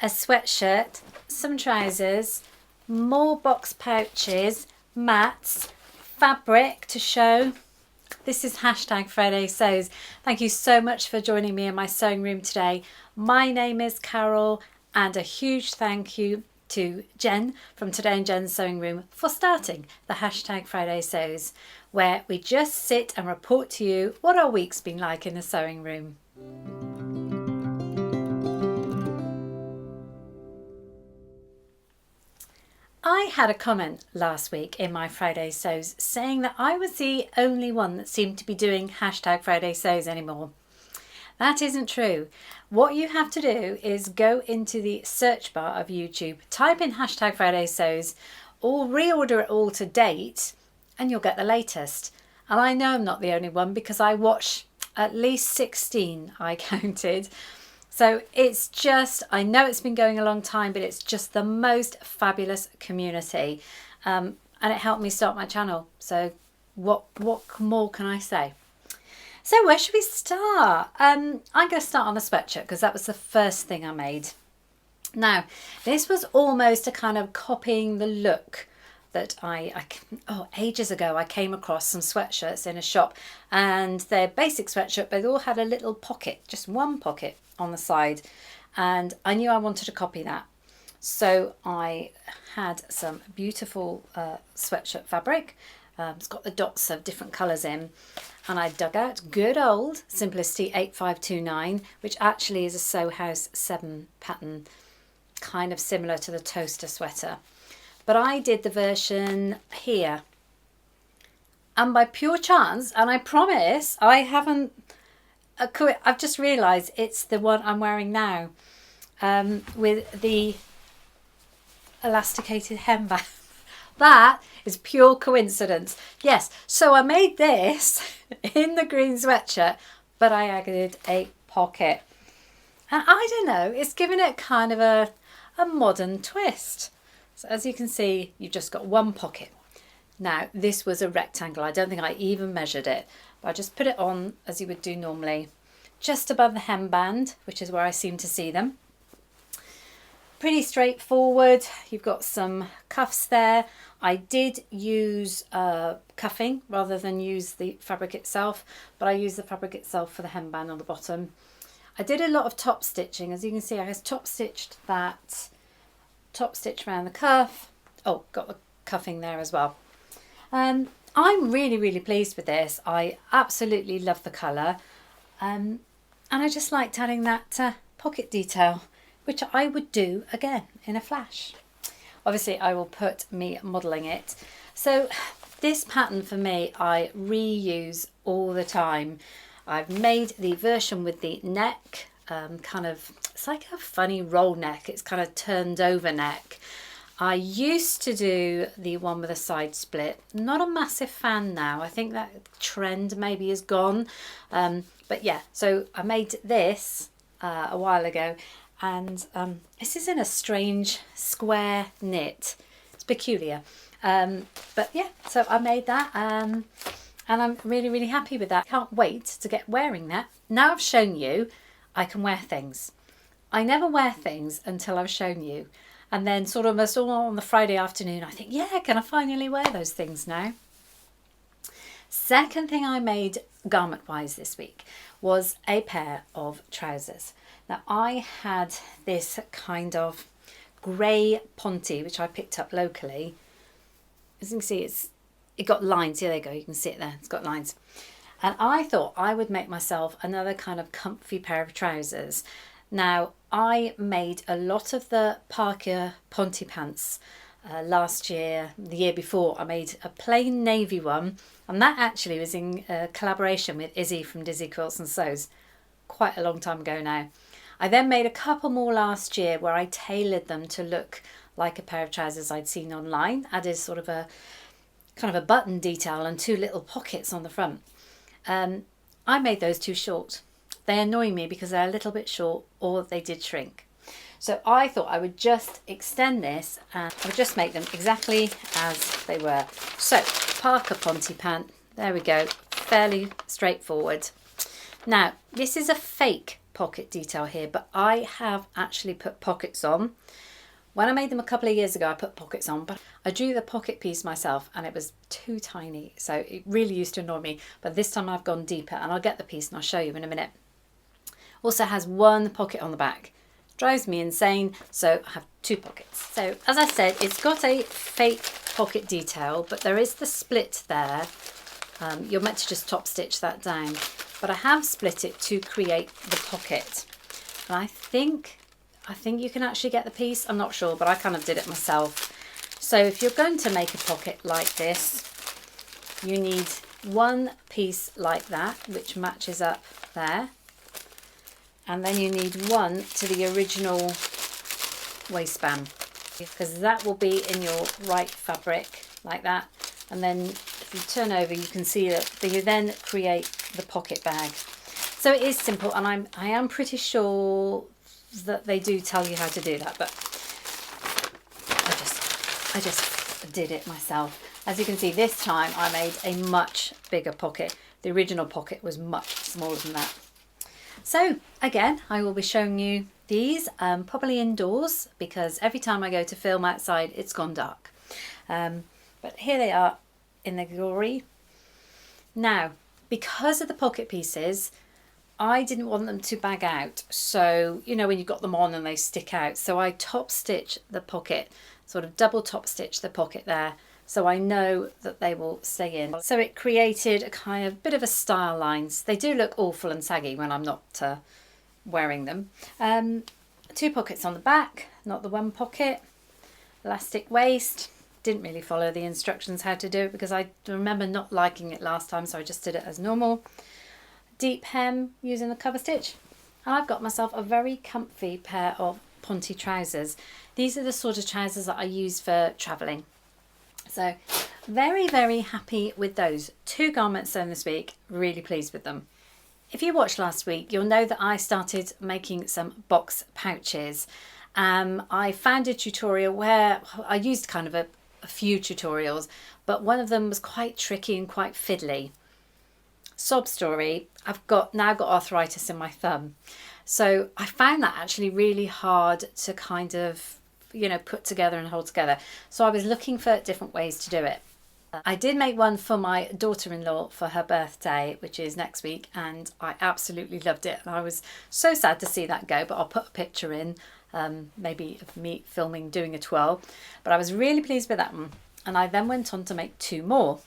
a sweatshirt, some trousers, more box pouches, mats, fabric to show. This is hashtag Friday Sews. Thank you so much for joining me in my sewing room today. My name is Carole, and a huge thank you to Jen from Today in Jen's Sewing Room for starting the hashtag Friday Sews, where we just sit and report to you what our week's been like in the sewing room. I had a comment last week in my Friday Sews saying that I was the only one that seemed to be doing hashtag Friday Sews anymore. That isn't true. What you have to do is go into the search bar of YouTube, type in hashtag Friday Sews, or reorder it all to date, and you'll get the latest. And I know I'm not the only one because I watch at least 16, I counted. So it's just, I know it's been going a long time, but it's just the most fabulous community. And it helped me start my channel. So what more can I say? So where should we start? I'm going to start on the sweatshirt because that was the first thing I made. Now, this was almost a kind of copying the look that ages ago I came across some sweatshirts in a shop, and they're basic sweatshirt, but they all had a little pocket, just one pocket on the side, and I knew I wanted to copy that. So I had some beautiful sweatshirt fabric. It's got the dots of different colours in, and I dug out good old Simplicity 8529, which actually is a Sew House 7 pattern, kind of similar to the toaster sweater. But I did the version here, and by pure chance, and I promise I haven't, I've just realised it's the one I'm wearing now, with the elasticated hemband. That is pure coincidence. Yes, so I made this in the green sweatshirt, but I added a pocket. And I don't know, it's given it kind of a modern twist. So as you can see, you've just got one pocket. Now, this was a rectangle. I don't think I even measured it, but I just put it on as you would do normally, just above the hemband, which is where I seem to see them. Pretty straightforward. You've got some cuffs there. I did use cuffing rather than use the fabric itself, but I used the fabric itself for the hemband on the bottom. I did a lot of top stitching. As you can see, I just top stitched that, top stitch around the cuff. Oh, got the cuffing there as well. I'm really pleased with this. I absolutely love the colour, and I just liked adding that pocket detail, which I would do again in a flash. Obviously I will put me modelling it. So this pattern for me I reuse all the time. I've made the version with the neck, it's like a funny roll neck. It's kind of turned over neck. I used to do the one with a side split. Not a massive fan now. I think that trend maybe is gone. But yeah, so I made this a while ago, and this is in a strange square knit. It's peculiar. But yeah, so I made that, and I'm really happy with that. Can't wait to get wearing that. Now I've shown you, I can wear things. I never wear things until I've shown you. And then sort of almost all on the Friday afternoon, I think, yeah, can I finally wear those things now? Second thing I made garment-wise this week was a pair of trousers. Now I had this kind of grey Ponte, which I picked up locally. As you can see, it got lines. Yeah, there you go. You can see it there. It's got lines. And I thought I would make myself another kind of comfy pair of trousers. Now, I made a lot of the Parker Ponte pants last year, the year before. I made a plain navy one, and that actually was in collaboration with Izzy from Dizzy Quilts and Sews, quite a long time ago now. I then made a couple more last year where I tailored them to look like a pair of trousers I'd seen online, added sort of a kind of a button detail and two little pockets on the front. I made those too short. They annoy me because they're a little bit short, or they did shrink. So I thought I would just extend this and I would just make them exactly as they were. So Parker Ponte pant, there we go, fairly straightforward. Now this is a fake pocket detail here, but I have actually put pockets on. When I made them a couple of years ago, I put pockets on, but I drew the pocket piece myself and it was too tiny. So it really used to annoy me. But this time I've gone deeper, and I'll get the piece and I'll show you in a minute. Also has one pocket on the back. Drives me insane. So I have 2 pockets. So as I said, it's got a fake pocket detail, but there is the split there. You're meant to just top stitch that down, but I have split it to create the pocket. And I think you can actually get the piece. I'm not sure, but I kind of did it myself. So if you're going to make a pocket like this, you need one piece like that, which matches up there. And then you need one to the original waistband, because that will be in your right fabric like that. And then if you turn over, you can see that you then create the pocket bag. So it is simple, and I am pretty sure that they do tell you how to do that, but I just did it myself. As you can see, this time I made a much bigger pocket. The original pocket was much smaller than that. So again, I will be showing you these probably indoors, because every time I go to film outside it's gone dark. But here they are in the glory. Now, because of the pocket pieces, I didn't want them to bag out. So, you know, when you got them on and they stick out. So I top stitch the pocket, sort of double top stitch the pocket there, so I know that they will stay in. So it created a kind of bit of a style lines. They do look awful and saggy when I'm not wearing them. 2 pockets on the back, not the one pocket. Elastic waist. Didn't really follow the instructions how to do it because I remember not liking it last time, so I just did it as normal. Deep hem using the cover stitch. And I've got myself a very comfy pair of Ponte trousers. These are the sort of trousers that I use for travelling. So very, very happy with those. 2 garments sewn this week, really pleased with them. If you watched last week, you'll know that I started making some box pouches. I found a tutorial where I used kind of a few tutorials, but one of them was quite tricky and quite fiddly. Sob story, I've now got arthritis in my thumb. So I found that actually really hard to kind of, you know, put together and hold together. So I was looking for different ways to do it. I did make one for my daughter-in-law for her birthday, which is next week, and I absolutely loved it. And I was so sad to see that go, but I'll put a picture in, maybe of me filming doing a twirl. But I was really pleased with that one. And I then went on to make 2 more.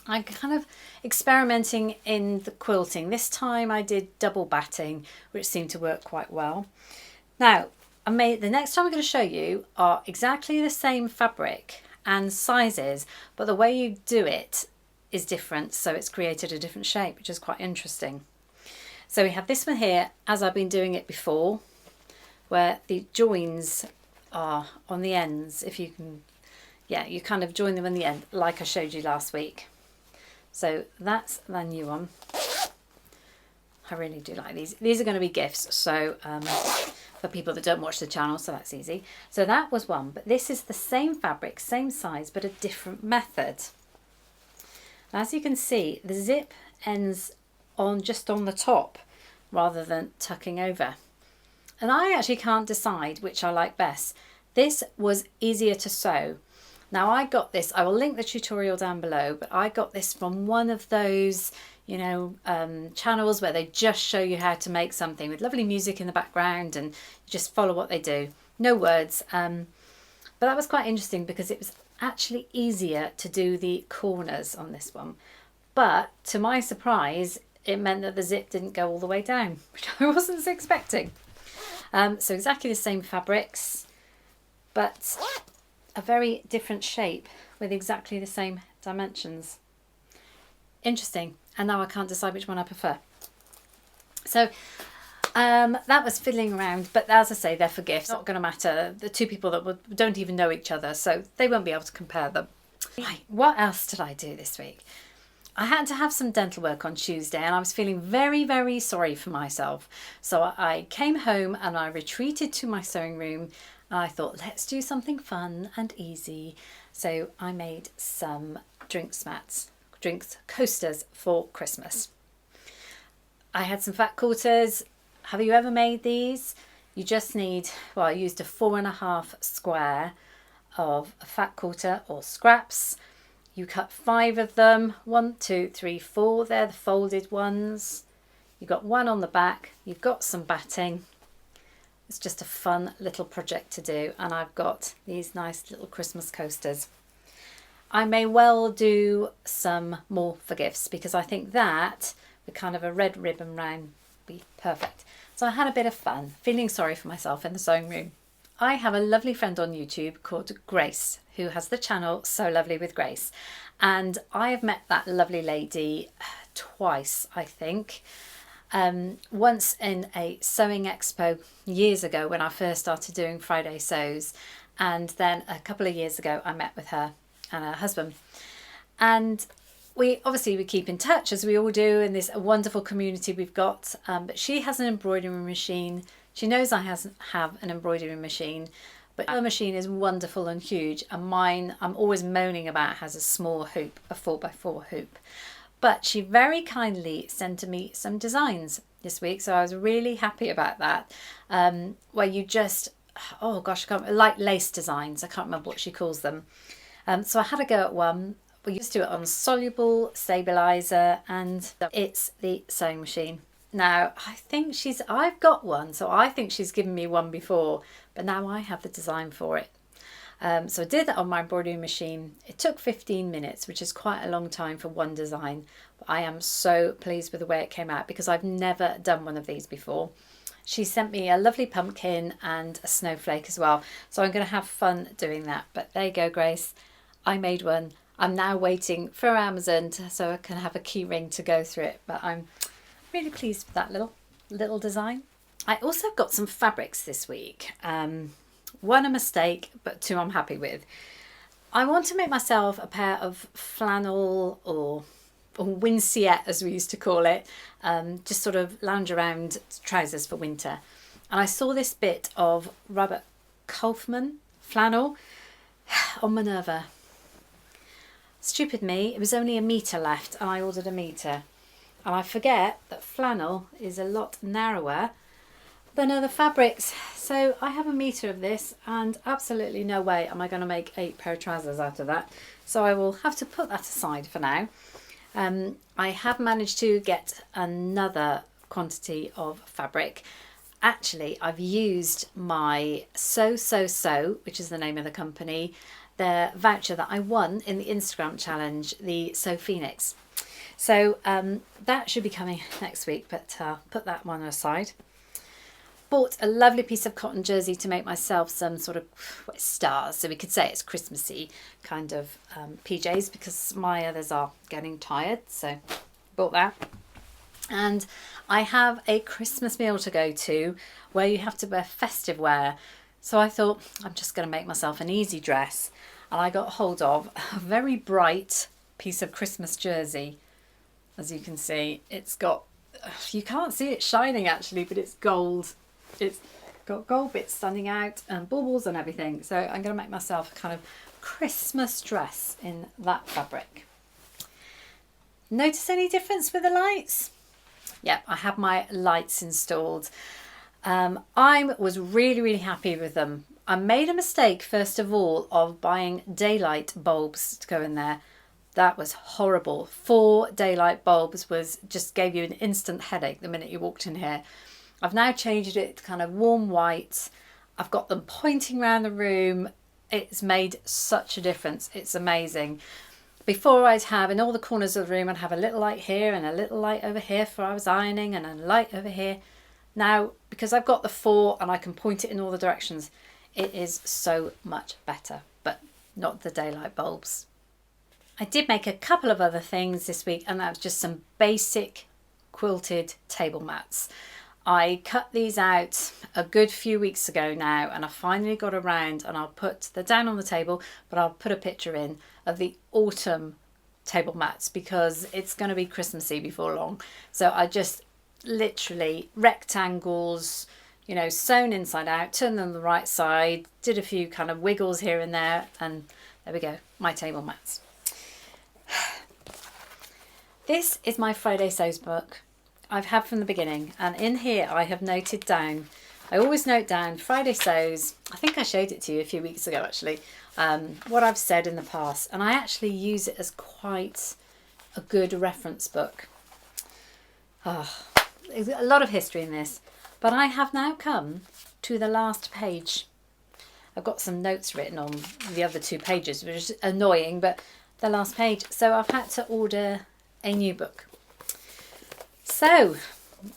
I'm kind of experimenting in the quilting. This time I did double batting, which seemed to work quite well. Now, the next time I'm going to show you are exactly the same fabric and sizes, but the way you do it is different, so it's created a different shape, which is quite interesting. So we have this one here, as I've been doing it before, where the joins are on the ends. If you can, yeah, you kind of join them in the end, like I showed you last week. So that's the new one. I really do like these. These are going to be gifts, so for people that don't watch the channel, so that's easy. So that was one, but this is the same fabric, same size, but a different method. As you can see, the zip ends just on the top rather than tucking over. And I actually can't decide which I like best. This was easier to sew. Now I got this, I will link the tutorial down below, but I got this from one of those, you know, channels where they just show you how to make something with lovely music in the background and you just follow what they do. No words. But that was quite interesting because it was actually easier to do the corners on this one. But to my surprise, it meant that the zip didn't go all the way down, which I wasn't expecting. So exactly the same fabrics, but a very different shape with exactly the same dimensions. Interesting. And now I can't decide which one I prefer. So that was fiddling around, but as I say, they're for gifts. Not going to matter. The 2 people that don't even know each other, so they won't be able to compare them. Right, what else did I do this week? I had to have some dental work on Tuesday and I was feeling very, very sorry for myself. So I came home and I retreated to my sewing room. I thought, let's do something fun and easy. So I made some drinks coasters for Christmas. I had some fat quarters. Have you ever made these? You just need, well, I used a 4.5 square of a fat quarter or scraps. You cut 5 of them, 1, 2, 3, 4, they're the folded ones. You've got one on the back, you've got some batting. It's just a fun little project to do, and I've got these nice little Christmas coasters. I may well do some more for gifts because I think that with kind of a red ribbon round be perfect. So I had a bit of fun, feeling sorry for myself in the sewing room. I have a lovely friend on YouTube called Grace, who has the channel So Lovely with Grace. And I have met that lovely lady twice, I think. Once in a sewing expo years ago when I first started doing Friday sews. And then a couple of years ago, I met with her and her husband. And we keep in touch, as we all do, in this wonderful community we've got. But she has an embroidery machine. She knows I have an embroidery machine, but her machine is wonderful and huge, and mine, I'm always moaning about, has a small hoop, a 4x4 hoop. But she very kindly sent me some designs this week, so I was really happy about that, where you just, oh gosh, I can't, like lace designs, I can't remember what she calls them. So I had a go at one. We used to do it on soluble stabilizer, and it's the sewing machine. Now, I think I've got one, so I think she's given me one before, but now I have the design for it. So I did that on my embroidery machine. It took 15 minutes, which is quite a long time for one design. But I am so pleased with the way it came out because I've never done one of these before. She sent me a lovely pumpkin and a snowflake as well. So I'm going to have fun doing that. But there you go, Grace. I made one. I'm now waiting for Amazon so I can have a key ring to go through it. But I'm really pleased with that little design. I also got some fabrics this week. One a mistake, but 2 I'm happy with. I want to make myself a pair of flannel or windsiette, as we used to call it, just sort of lounge around trousers for winter. And I saw this bit of Robert Kaufman flannel on Minerva. Stupid me, it was only a metre left and I ordered a metre. And I forget that flannel is a lot narrower than other fabrics. So I have a metre of this and absolutely no way am I going to make 8 pair of trousers out of that. So I will have to put that aside for now. I have managed to get another quantity of fabric. Actually, I've used my Sew, which is the name of the company, their voucher that I won in the Instagram challenge, the Sew Phoenix. So that should be coming next week, but put that one aside. Bought a lovely piece of cotton jersey to make myself some sort of stars, so we could say it's Christmassy kind of PJs because my others are getting tired, so bought that. And I have a Christmas meal to go to where you have to wear festive wear, so I thought I'm just going to make myself an easy dress, and I got hold of a very bright piece of Christmas jersey. As you can see, it's got, you can't see it shining actually, but it's gold. It's got gold bits standing out and baubles and everything. So I'm going to make myself a kind of Christmas dress in that fabric. Notice any difference with the lights? Yep, I have my lights installed. I was really happy with them. I made a mistake first of all of buying daylight bulbs to go in there. That was horrible. 4 daylight bulbs just gave you an instant headache the minute you walked in here. I've now changed it to kind of warm white. I've got them pointing around the room. It's made such a difference. It's amazing. Before I'd have in all the corners of the room, I'd have a little light here and a little light over here for I was ironing and a light over here. Now, because I've got the 4 and I can point it in all the directions, it is so much better, but not the daylight bulbs. I did make a couple of other things this week, and that was just some basic quilted table mats. I cut these out a good few weeks ago now, and I finally got around, and they're down on the table, but I'll put a picture in of the autumn table mats because it's going to be Christmassy before long. So I just literally rectangles, you know, sewn inside out, turned them the right side, did a few kind of wiggles here and there, and there we go, my table mats. This is my Friday Sews book. I've had from the beginning, and in here I have noted down, I always note down Friday Sews. I think I showed it to you a few weeks ago actually, what I've said in the past, and I actually use it as quite a good reference book. There's a lot of history in this, but I have now come to the last page. I've got some notes written on the other 2 pages, which is annoying, but the last page. So I've had to order a new book. So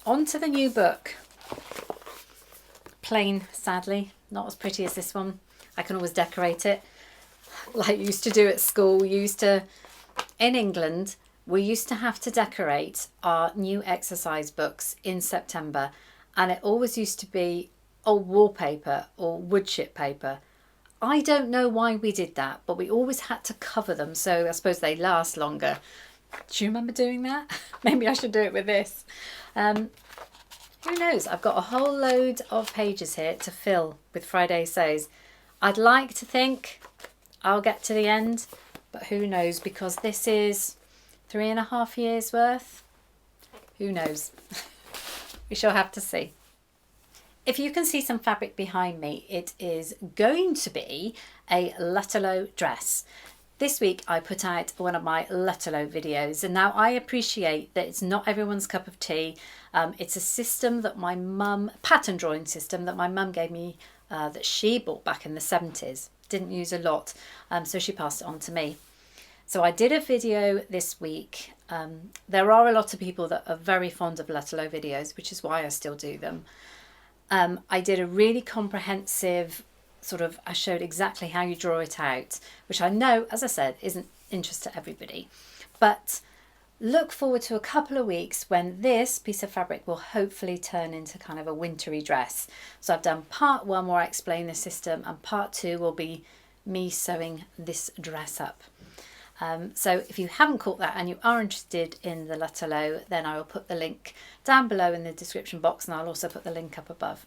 on to the new book. Plain, sadly, not as pretty as this one. I can always decorate it like you used to do at school. In England, we used to have to decorate our new exercise books in September, and it always used to be old wallpaper or wood chip paper. I don't know why we did that, but we always had to cover them, so I suppose they last longer. Do you remember doing that? Maybe I should do it with this. Who knows? I've got a whole load of pages here to fill with Friday Sews. I'd like to think I'll get to the end, but who knows, because this is 3.5 years worth. Who knows? We shall have to see. If you can see some fabric behind me, it is going to be a Lutterloh dress. This week I put out one of my Lutterloh videos, and now I appreciate that it's not everyone's cup of tea. It's a system that my mum, pattern drawing system that my mum gave me, that she bought back in the 70s. Didn't use a lot, so she passed it on to me. So I did a video this week. There are a lot of people that are very fond of Lutterloh videos, which is why I still do them. I did a really comprehensive I showed exactly how you draw it out, which I know, as I said, isn't interest to everybody. But look forward to a couple of weeks when this piece of fabric will hopefully turn into kind of a wintry dress. So I've done part 1 where I explain the system, and part 2 will be me sewing this dress up. So if you haven't caught that and you are interested in the Lutterloh, then I will put the link down below in the description box, and I'll also put the link up above.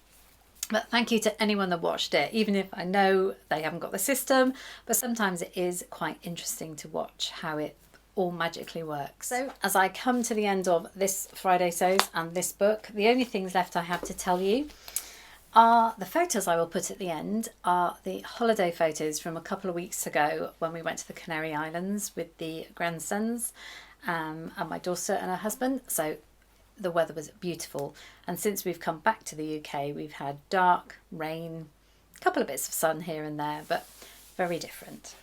But thank you to anyone that watched it, even if I know they haven't got the system, but sometimes it is quite interesting to watch how it all magically works. So as I come to the end of this Friday Sews and this book, the only things left I have to tell you are the photos I will put at the end are the holiday photos from a couple of weeks ago when we went to the Canary Islands with the grandsons and my daughter and her husband. So the weather was beautiful, and since we've come back to the UK we've had dark, rain, a couple of bits of sun here and there, but very different.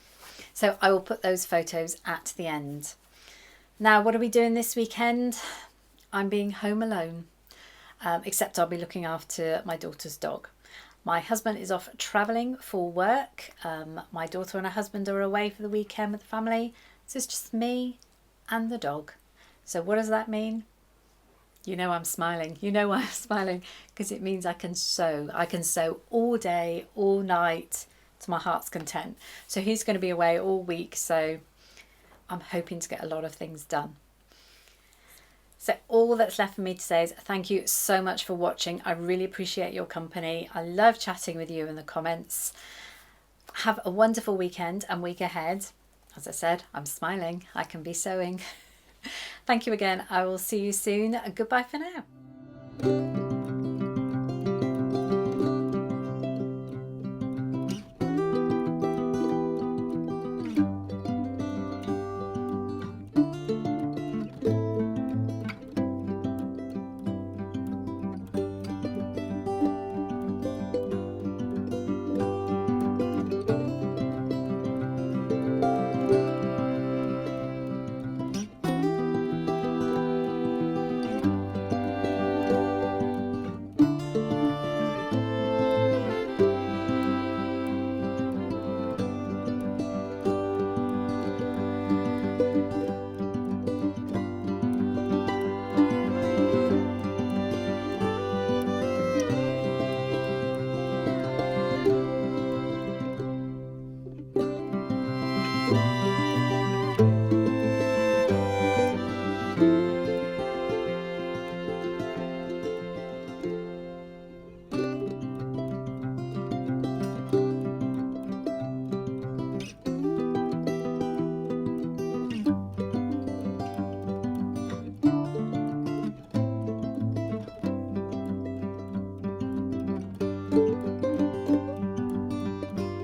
So I will put those photos at the end. Now, what are we doing this weekend? I'm being home alone, except I'll be looking after my daughter's dog. My husband is off travelling for work. My daughter and her husband are away for the weekend with the family, so it's just me and the dog. So what does that mean? You know I'm smiling. You know why I'm smiling, because it means I can sew. I can sew all day, all night, to my heart's content. So he's going to be away all week, so I'm hoping to get a lot of things done. So all that's left for me to say is thank you so much for watching. I really appreciate your company. I love chatting with you in the comments. Have a wonderful weekend and week ahead. As I said, I'm smiling. I can be sewing. Thank you again. I will see you soon. Goodbye for now.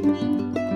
you.